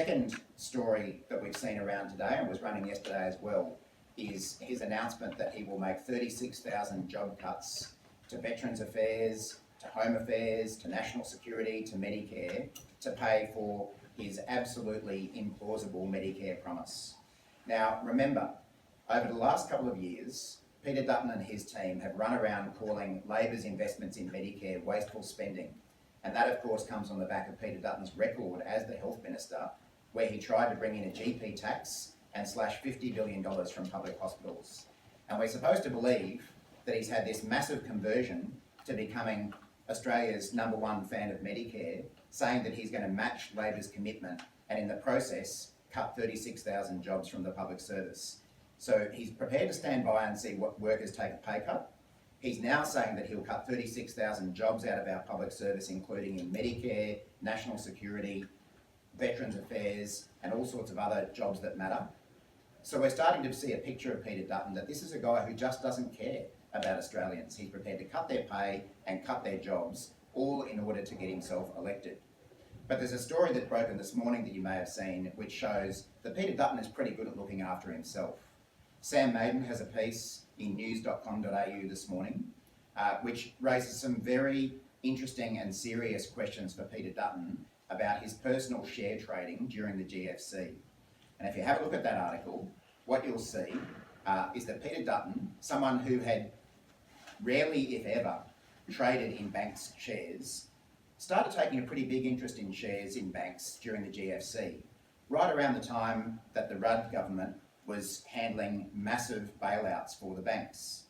Second story that we've seen around today, and was running yesterday as well, is his announcement that he will make 36,000 job cuts to Veterans Affairs, to Home Affairs, to National Security, to Medicare, to pay for his absolutely implausible Medicare promise. Now, remember, over the last couple of years, Peter Dutton and his team have run around calling Labor's investments in Medicare wasteful spending. And that, of course, comes on the back of Peter Dutton's record as the Health Minister, where he tried to bring in a GP tax and slash $50 billion from public hospitals. And we're supposed to believe that he's had this massive conversion to becoming Australia's #1 fan of Medicare, saying that he's going to match Labor's commitment and in the process cut 36,000 jobs from the public service. So he's prepared to stand by and see what workers take a pay cut. He's now saying that he'll cut 36,000 jobs out of our public service, including in Medicare, National Security, Veterans Affairs, and all sorts of other jobs that matter. So we're starting to see a picture of Peter Dutton that this is a guy who just doesn't care about Australians. He's prepared to cut their pay and cut their jobs, all in order to get himself elected. But there's a story that broke in this morning that you may have seen, which shows that Peter Dutton is pretty good at looking after himself. Sam Maiden has a piece in news.com.au this morning, which raises some very interesting and serious questions for Peter Dutton about his personal share trading during the GFC. And if you have a look at that article, what you'll see is that Peter Dutton, someone who had rarely, if ever, traded in banks' shares, started taking a pretty big interest in shares in banks during the GFC, right around the time that the Rudd government was handling massive bailouts for the banks.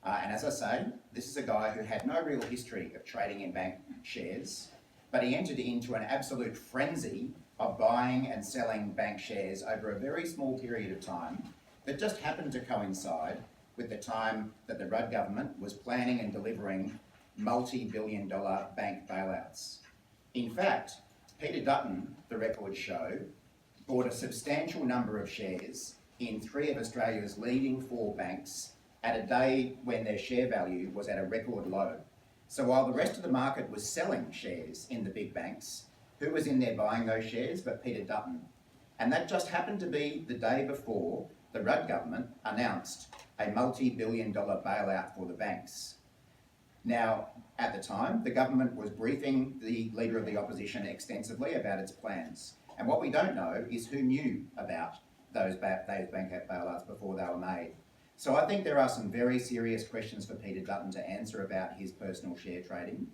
And as I say, this is a guy who had no real history of trading in bank shares, but he entered into an absolute frenzy of buying and selling bank shares over a very small period of time that just happened to coincide with the time that the Rudd government was planning and delivering multi-billion-dollar bank bailouts. In fact, Peter Dutton, the records show, bought a substantial number of shares in 3 of Australia's leading 4 banks at a day when their share value was at a record low. So while the rest of the market was selling shares in the big banks, who was in there buying those shares but Peter Dutton? And that just happened to be the day before the Rudd government announced a multi-billion-dollar bailout for the banks. Now, at the time, the government was briefing the Leader of the Opposition extensively about its plans. And what we don't know is who knew about those bank bailouts before they were made. So I think there are some very serious questions for Peter Dutton to answer about his personal share trading.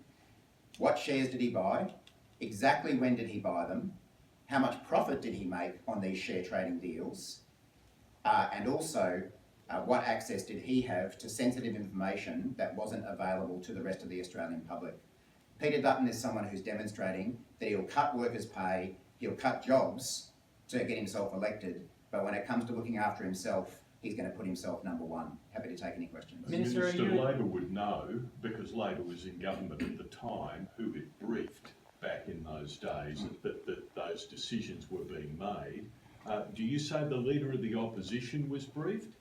What shares did he buy? Exactly when did he buy them? How much profit did he make on these share trading deals? And also, what access did he have to sensitive information that wasn't available to the rest of the Australian public? Peter Dutton is someone who's demonstrating that he'll cut workers' pay, he'll cut jobs to get himself elected, but when it comes to looking after himself, he's going to put himself #1. Happy to take any questions. Minister, Labor would know, because Labor was in government at the time, who it briefed back in those days that those decisions were being made. Do you say the Leader of the Opposition was briefed?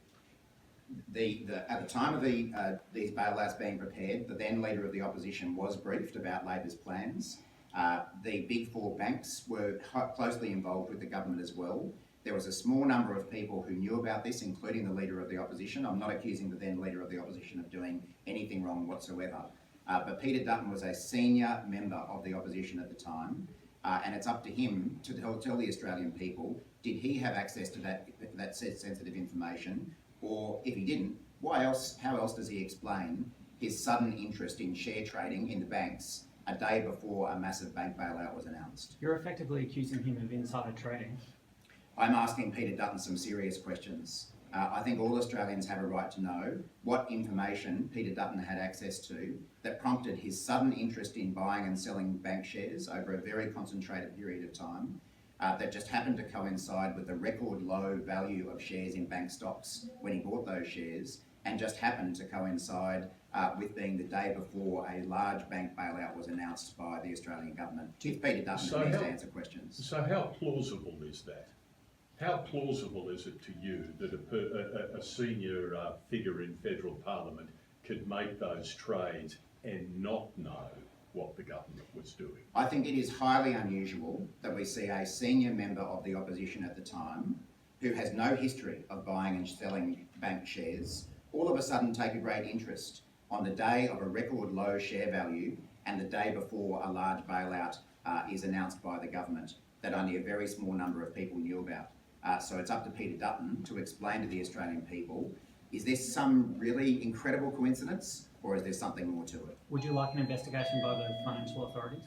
At the time of these bailouts being prepared, the then Leader of the Opposition was briefed about Labor's plans. The big 4 banks were closely involved with the government as well. There was a small number of people who knew about this, including the Leader of the Opposition. I'm not accusing the then Leader of the Opposition of doing anything wrong whatsoever. But Peter Dutton was a senior member of the opposition at the time, and it's up to him to tell the Australian people, did he have access to that sensitive information? Or if he didn't, how else does he explain his sudden interest in share trading in the banks a day before a massive bank bailout was announced? You're effectively accusing him of insider trading. I'm asking Peter Dutton some serious questions. I think all Australians have a right to know what information Peter Dutton had access to that prompted his sudden interest in buying and selling bank shares over a very concentrated period of time that just happened to coincide with the record low value of shares in bank stocks when he bought those shares, and just happened to coincide with being the day before a large bank bailout was announced by the Australian government. Chief Peter Dutton needs to answer questions. So how plausible is that? How plausible is it to you that a senior figure in federal parliament could make those trades and not know what the government was doing? I think it is highly unusual that we see a senior member of the opposition at the time, who has no history of buying and selling bank shares, all of a sudden take a great interest on the day of a record low share value and the day before a large bailout is announced by the government that only a very small number of people knew about. So it's up to Peter Dutton to explain to the Australian people, is this some really incredible coincidence or is there something more to it? Would you like an investigation by the financial authorities?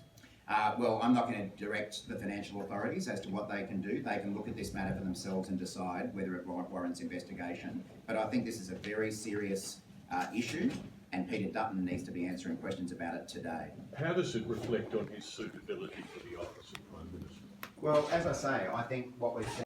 Well, I'm not going to direct the financial authorities as to what they can do. They can look at this matter for themselves and decide whether it warrants investigation. But I think this is a very serious issue, and Peter Dutton needs to be answering questions about it today. How does it reflect on his suitability for the office of Prime Minister? Well, as I say, I think what we've seen